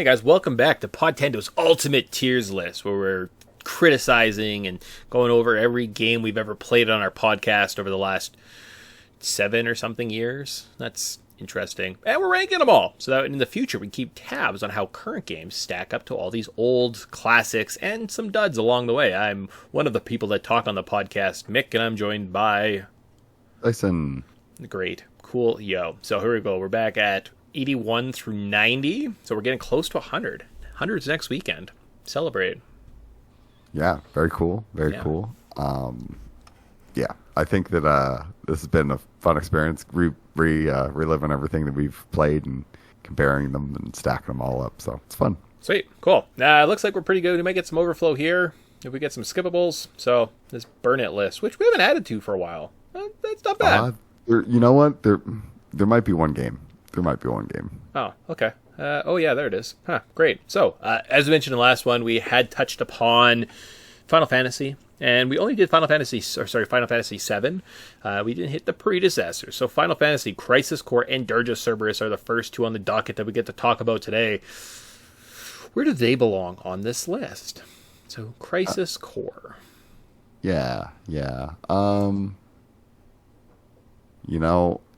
Hey guys, welcome back to Podtendo's Ultimate Tiers List, where we're criticizing and going over every game we've ever played on our podcast over the last 7 or something years. That's interesting. And we're ranking them all, so that in the future we keep tabs on how current games stack up to all these old classics and some duds along the way. I'm one of the people that talk on the podcast, Mick, and I'm joined by... Listen. Great. Cool. Yo. So here we go. We're back at 81 through 90, so we're getting close to 100. 100's next weekend. Celebrate. Yeah, very cool. Very cool. Yeah, I think that this has been a fun experience, reliving everything that we've played and comparing them and stacking them all up. So it's fun. Sweet. Cool. It looks like we're pretty good. We might get some overflow here if we get some skippables. So this burn it list, which we haven't added to for a while. That's not bad. You know what? There might be one game. Oh, okay. Yeah, there it is. Huh, great. So, as we mentioned in the last one, we had touched upon Final Fantasy, and we only did Final Fantasy VII. We didn't hit the predecessors. So, Final Fantasy, Crisis Core, and Dirge of Cerberus are the first two on the docket that we get to talk about today. Where do they belong on this list? So, Crisis Core. Yeah.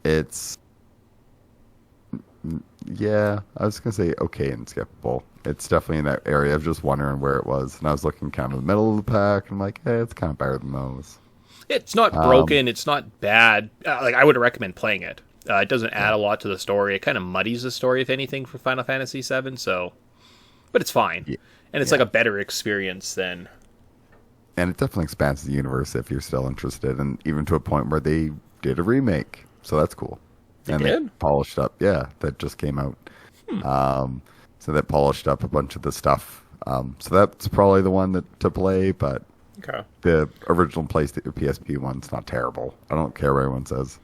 It's... Yeah, I was going to say okay and skippable. It's definitely in that area of just wondering where it was. And I was looking kind of in the middle of the pack, and I'm like, hey, it's kind of better than those. It's not broken. It's not bad. I would recommend playing it. It doesn't add a lot to the story. It kind of muddies the story, if anything, for Final Fantasy VII. So, but it's fine. Yeah. And it's like a better experience than... And it definitely expands the universe if you're still interested, and even to a point where they did a remake. So that's cool. They polished up, that just came out. So that polished up a bunch of the stuff. So that's probably the one to play, but the original PSP one's not terrible. I don't care what everyone says.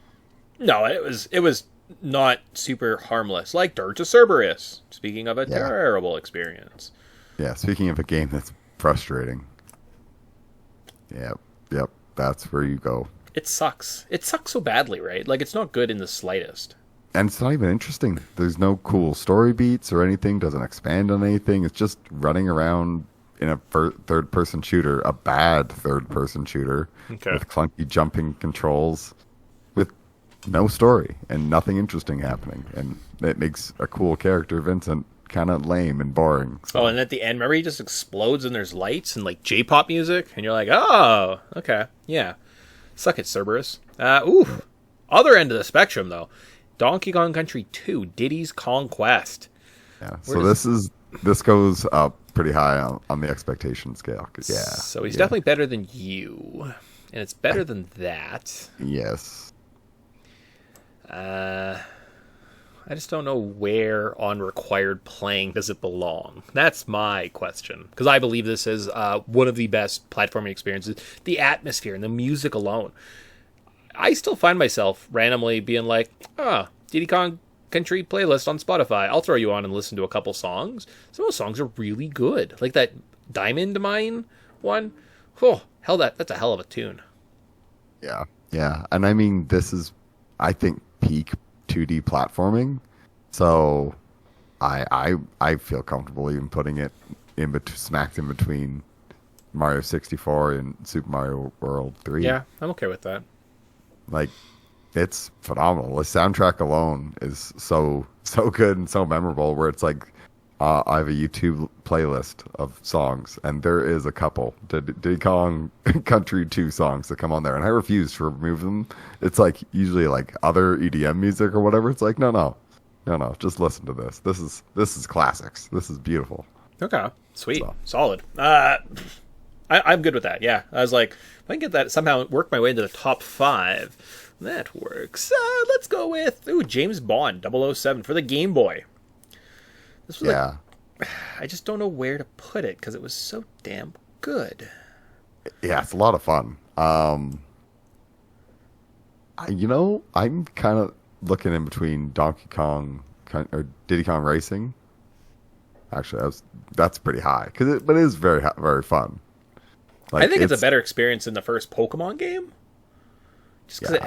No, it was not super harmless, like Dirge of Cerberus. Speaking of a terrible experience. Yeah, speaking of a game that's frustrating. Yep, that's where you go. It sucks. It sucks so badly, right? Like, it's not good in the slightest. And it's not even interesting. There's no cool story beats or anything. Doesn't expand on anything. It's just running around in a third-person shooter, a bad third-person shooter, with clunky jumping controls, with no story and nothing interesting happening. And it makes a cool character, Vincent, kind of lame and boring. So. Oh, and at the end, remember he just explodes and there's lights and, like, J-pop music? And you're like, oh, okay, yeah. Suck it, Cerberus. Other end of the spectrum, though. Donkey Kong Country 2, Diddy's Kong Quest. Yeah, so this goes up pretty high on the expectation scale. So he's definitely better than you. And it's better than that. Yes. I just don't know where on required playing does it belong. That's my question. Because I believe this is one of the best platforming experiences. The atmosphere and the music alone. I still find myself randomly being like, Diddy Kong Country playlist on Spotify. I'll throw you on and listen to a couple songs. Some of those songs are really good. Like that Diamond Mine one. Oh, that's a hell of a tune. Yeah. And I mean, this is, I think, peak 2D platforming, so I feel comfortable even putting it smacked in between Mario 64 and Super Mario World 3. Yeah, I'm okay with that. Like, it's phenomenal. The soundtrack alone is so good and so memorable, where it's like I have a YouTube playlist of songs, and there is a couple Diddy Kong Country 2 songs that come on there, and I refuse to remove them. It's like usually like other EDM music or whatever. It's like no, just listen to this. This is classics. This is beautiful. Okay, sweet, solid. I'm good with that. Yeah, I was like, if I can get that somehow work my way into the top 5, that works. Let's go with James Bond 007 for the Game Boy. This was I just don't know where to put it because it was so damn good. Yeah, it's a lot of fun. I'm kind of looking in between Donkey Kong or Diddy Kong Racing. Actually, that's pretty high but it is very very fun. Like, I think it's a better experience than the first Pokemon game. Just because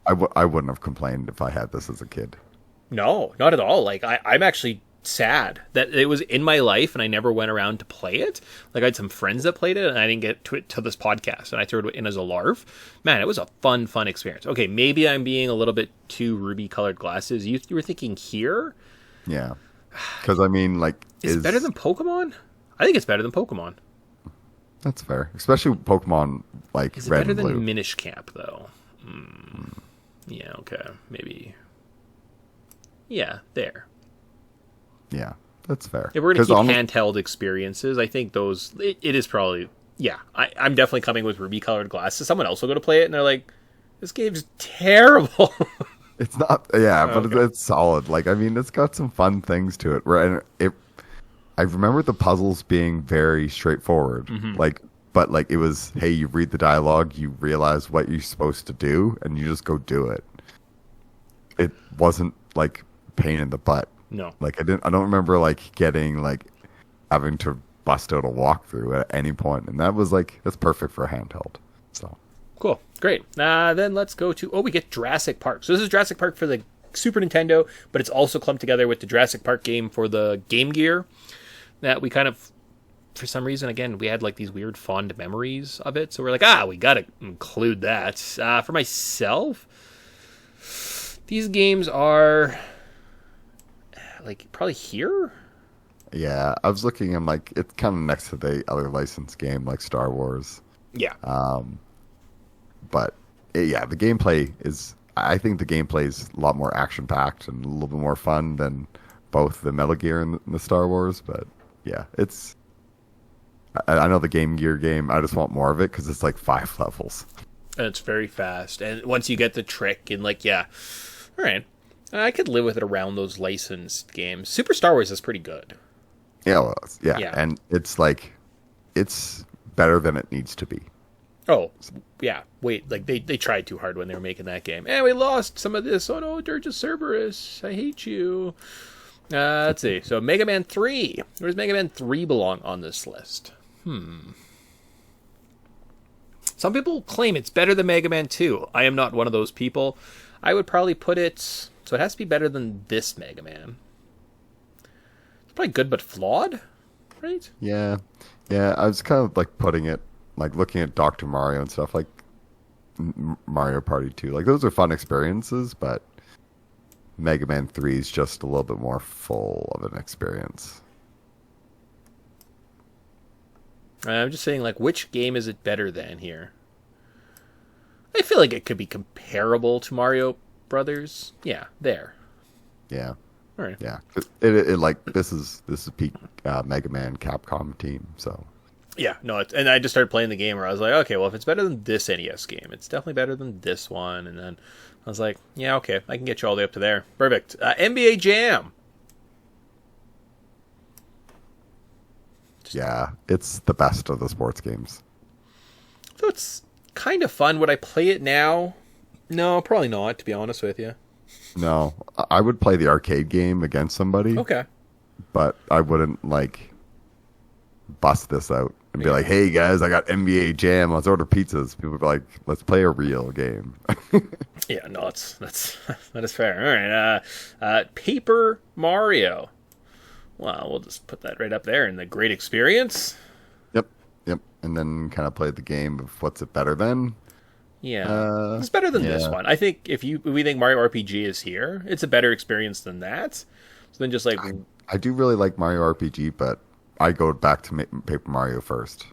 I wouldn't have complained if I had this as a kid. No, not at all. Like I'm actually sad that it was in my life and I never went around to play it. Like, I had some friends that played it and I didn't get to it till this podcast, and I threw it in as a larv. Man, it was a fun experience. Okay, maybe I'm being a little bit too ruby colored glasses. You were thinking here? Yeah. Because, I mean, like... Is it better than Pokemon? I think it's better than Pokemon. That's fair. Especially Pokemon, like, Is it Red better and than Blue. Minish Cap, though? Yeah, okay. Maybe. Yeah, there. Yeah, that's fair. If we're going to keep handheld experiences, I think it is probably... Yeah, I'm definitely coming with ruby-colored glasses. Someone else will go to play it, and they're like, this game's terrible. It's not... Yeah, but Okay. it's solid. Like, I mean, it's got some fun things to it. Right? And I remember the puzzles being very straightforward. Like, but, like, it was, hey, you read the dialogue, you realize what you're supposed to do, and you just go do it. It wasn't, like, pain in the butt. No. Like, I don't remember, like, having to bust out a walkthrough at any point, and that was, like, that's perfect for a handheld. So Cool. Great. Then let's go to... we get Jurassic Park. So this is Jurassic Park for the Super Nintendo, but it's also clumped together with the Jurassic Park game for the Game Gear that we kind of... For some reason, again, we had like these weird fond memories of it. So we're like, we got to include that. For myself, these games are like probably here. yeah, I was looking, I'm like, it's kind of next to the other licensed game, like Star Wars. Yeah. But yeah, the gameplay is... I think the gameplay is a lot more action packed and a little bit more fun than both the Metal Gear and the Star Wars. But yeah, it's... I know the Game Gear game, I just want more of it because it's like 5 levels. And it's very fast. And once you get the trick and like, yeah, all right. I could live with it around those licensed games. Super Star Wars is pretty good. Yeah, well, yeah, Yeah. and it's like, it's better than it needs to be. Oh, yeah. Wait, like they tried too hard when they were making that game. And we lost some of this. Oh no, Dirge Cerberus. I hate you. Let's see. So Mega Man 3. Where does Mega Man 3 belong on this list? Some people claim it's better than Mega Man 2. I am not one of those people. I would probably put it... So it has to be better than this Mega Man. It's probably good but flawed, right? Yeah, I was kind of like putting it, like looking at Dr. Mario and stuff, like Mario Party 2. Like, those are fun experiences, but Mega Man 3 is just a little bit more full of an experience. I'm just saying, like, which game is it better than here? I feel like it could be comparable to Mario Brothers. Yeah, there. Yeah. All right. Yeah. It like, this is peak Mega Man Capcom team, so. Yeah, no, and I just started playing the game where I was like, okay, well, if it's better than this NES game, it's definitely better than this one. And then I was like, yeah, okay, I can get you all the way up to there. Perfect. NBA Jam. Yeah, it's the best of the sports games. So it's kind of fun. Would I play it now? No, probably not, to be honest with you. No, I would play the arcade game against somebody. Okay. But I wouldn't, like, bust this out and be like, hey, guys, I got NBA Jam. Let's order pizzas. People would be like, let's play a real game. Yeah, no, that is fair. All right. Paper Mario. Well, we'll just put that right up there in the great experience. Yep. And then kind of play the game of what's it better than. Yeah, it's better than this one. I think if we think Mario RPG is here, it's a better experience than that. So then just like... I do really like Mario RPG, but I go back to Paper Mario first.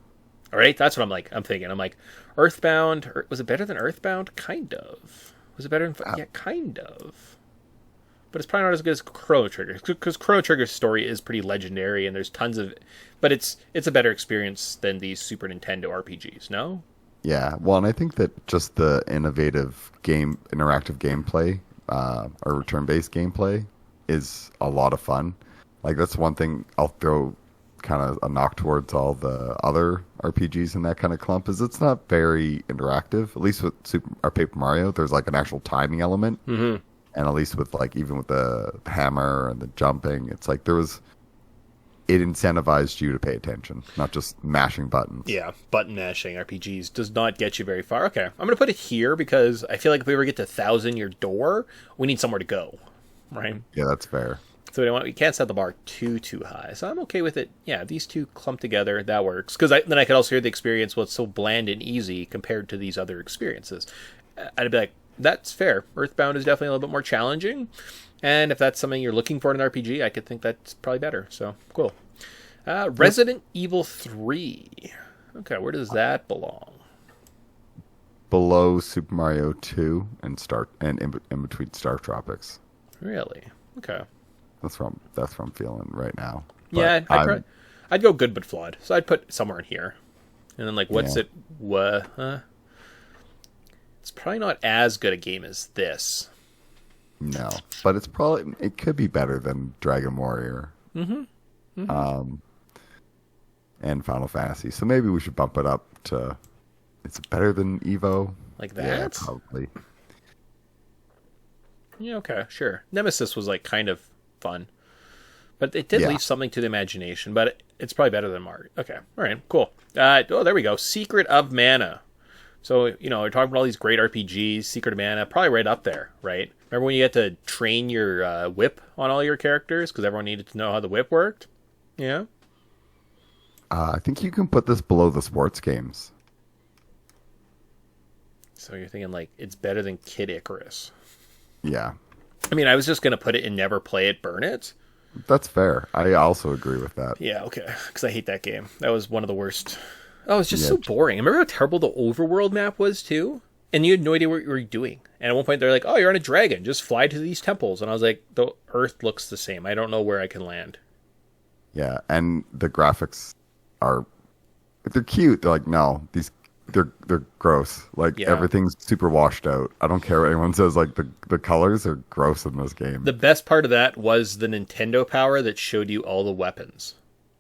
All right, that's what I'm thinking. I'm like, Earthbound, was it better than Earthbound? Kind of. Was it better than... Yeah, kind of. But it's probably not as good as Chrono Trigger, because Chrono Trigger's story is pretty legendary, and there's tons of... But it's a better experience than these Super Nintendo RPGs, no? Yeah, well, and I think that just the innovative interactive gameplay, or turn-based gameplay, is a lot of fun. Like, that's one thing I'll throw kind of a knock towards all the other RPGs in that kind of clump, is it's not very interactive. At least with Paper Mario, there's like an actual timing element. Mm-hmm. And at least with, like, even with the hammer and the jumping, it's like it incentivized you to pay attention, not just mashing buttons. Yeah, button mashing RPGs does not get you very far. Okay, I'm going to put it here because I feel like if we ever get to 1,000 Year Door, we need somewhere to go, right? Yeah, that's fair. So we can't set the bar too high. So I'm okay with it. Yeah, these two clumped together, that works. Because then I could also hear the experience, well, it's so bland and easy compared to these other experiences. I'd be like, that's fair. Earthbound is definitely a little bit more challenging. And if that's something you're looking for in an RPG, I could think that's probably better. So, cool. Resident Evil 3. Okay, where does that belong? Below Super Mario 2 and in between Star Tropics. Really? Okay. That's what I'm feeling right now. Yeah, I'd go good but flawed. So I'd put somewhere in here. And then, like, what's it? It's probably not as good a game as this. No, but it could be better than Dragon Warrior. And Final Fantasy. So maybe we should bump it up to. It's better than Evo. Like that? Yeah, probably. Yeah, okay, sure. Nemesis was like kind of fun. But it did leave something to the imagination, but it's probably better than Mario. Okay, all right, cool. There we go. Secret of Mana. So, we're talking about all these great RPGs, Secret of Mana, probably right up there, right? Remember when you had to train your whip on all your characters because everyone needed to know how the whip worked? Yeah? I think you can put this below the sports games. So you're thinking, like, it's better than Kid Icarus. Yeah. I mean, I was just going to put it in Never Play It, Burn It. That's fair. I also agree with that. Yeah, okay. Because I hate that game. That was one of the worst. Oh, it's just so boring. Remember how terrible the overworld map was, too? And you had no idea what you were doing. And at one point, they're like, oh, you're on a dragon. Just fly to these temples. And I was like, the Earth looks the same. I don't know where I can land. Yeah, and the graphics are... They're cute. They're like, no, they're gross. Like, everything's super washed out. I don't care what anyone says. Like, the colors are gross in this game. The best part of that was the Nintendo Power that showed you all the weapons.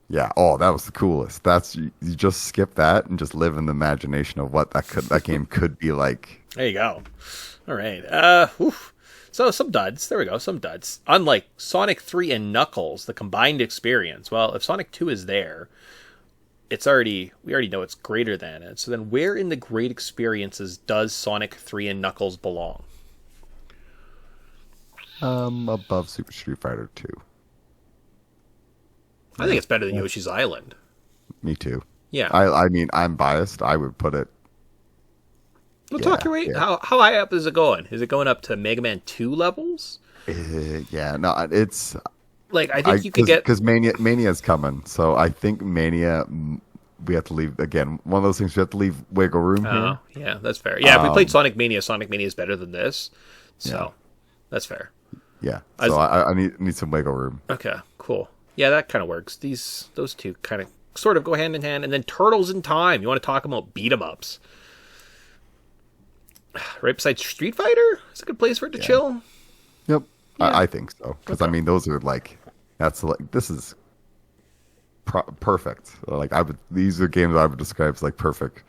Yeah. Oh, that was the coolest. You just skip that and just live in the imagination of what that game could be like. There you go. All right. So some duds. There we go. Some duds. Unlike Sonic 3 and Knuckles, the combined experience. Well, if Sonic 2 is there, we already know it's greater than it. So then where in the great experiences does Sonic 3 and Knuckles belong? Above Super Street Fighter 2. I think it's better than Yoshi's Island. Me too. Yeah. I mean, I'm biased. I would put it. Well, talk your way. Yeah. How high up is it going? Is it going up to Mega Man 2 levels? Yeah, no, it's like I think you could get because Mania's coming. So I think Mania, we have to leave again. One of those things we have to leave wiggle room here. Yeah, that's fair. Yeah, if we played Sonic Mania is better than this. So that's fair. Yeah. So I need some wiggle room. Okay, cool. Yeah, that kind of works. Those two kind of sort of go hand in hand. And then Turtles in Time. You want to talk about beat 'em ups? Right beside Street Fighter? It's a good place for it to chill. Yep, yeah. I think so. Because I mean, those are like this is perfect. Like these are games I would describe as like perfect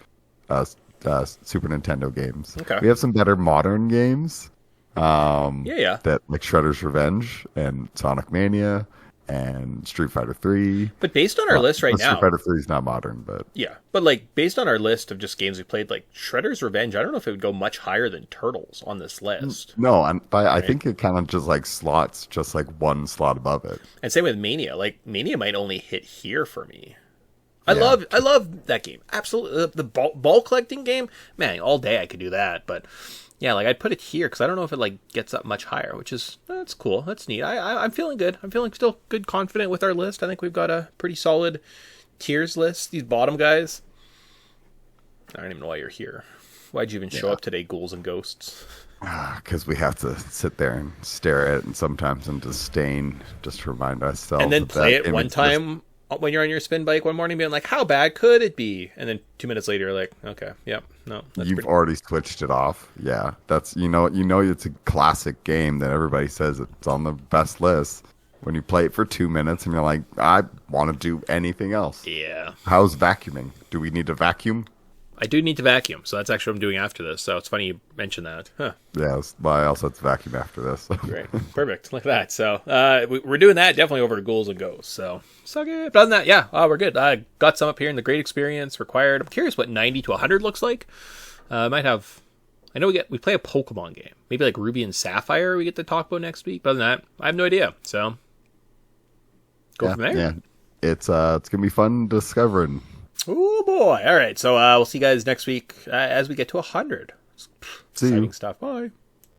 Super Nintendo games. Okay, we have some better modern games. That like Shredder's Revenge and Sonic Mania and Street Fighter 3. But based on our list right now, Street Fighter 3 is not modern, but yeah. But like based on our list of just games we played, like Shredder's Revenge, I don't know if it would go much higher than Turtles on this list. No, I think it kind of just like slots just like one slot above it. And same with Mania. Like Mania might only hit here for me. I love that game. Absolutely, the ball collecting game, man. All day I could do that, but. Yeah, like I'd put it here because I don't know if it like gets up much higher, which is that's cool. That's neat. I'm feeling good. I'm feeling still good, confident with our list. I think we've got a pretty solid tiers list. These bottom guys. I don't even know why you're here. Why'd you even show up today, Ghouls and Ghosts? Because we have to sit there and stare at it, and sometimes in disdain, just to remind ourselves. And then play it one time when you're on your spin bike one morning, being like, "How bad could it be?" And then 2 minutes later, you're like, "Okay, yep, no." You've already switched it off. Yeah, that's it's a classic game that everybody says it's on the best list. When you play it for 2 minutes and you're like, I want to do anything else. Yeah. How's vacuuming? Do we need to vacuum? I do need to vacuum, so that's actually what I'm doing after this. So it's funny you mentioned that. Huh. Yeah, I also have to vacuum after this. Great. Perfect. Look at that. So we're doing that definitely over to Ghouls and Ghosts. So good. But other than that, yeah, we're good. I got some up here in the great experience required. I'm curious what 90 to 100 looks like. Might have... I know we play a Pokemon game. Maybe like Ruby and Sapphire we get to talk about next week. But other than that, I have no idea. So Go from there. Yeah, it's gonna be fun discovering. Oh boy! All right, so we'll see you guys next week as we get to 100. See you. Exciting stuff. Bye.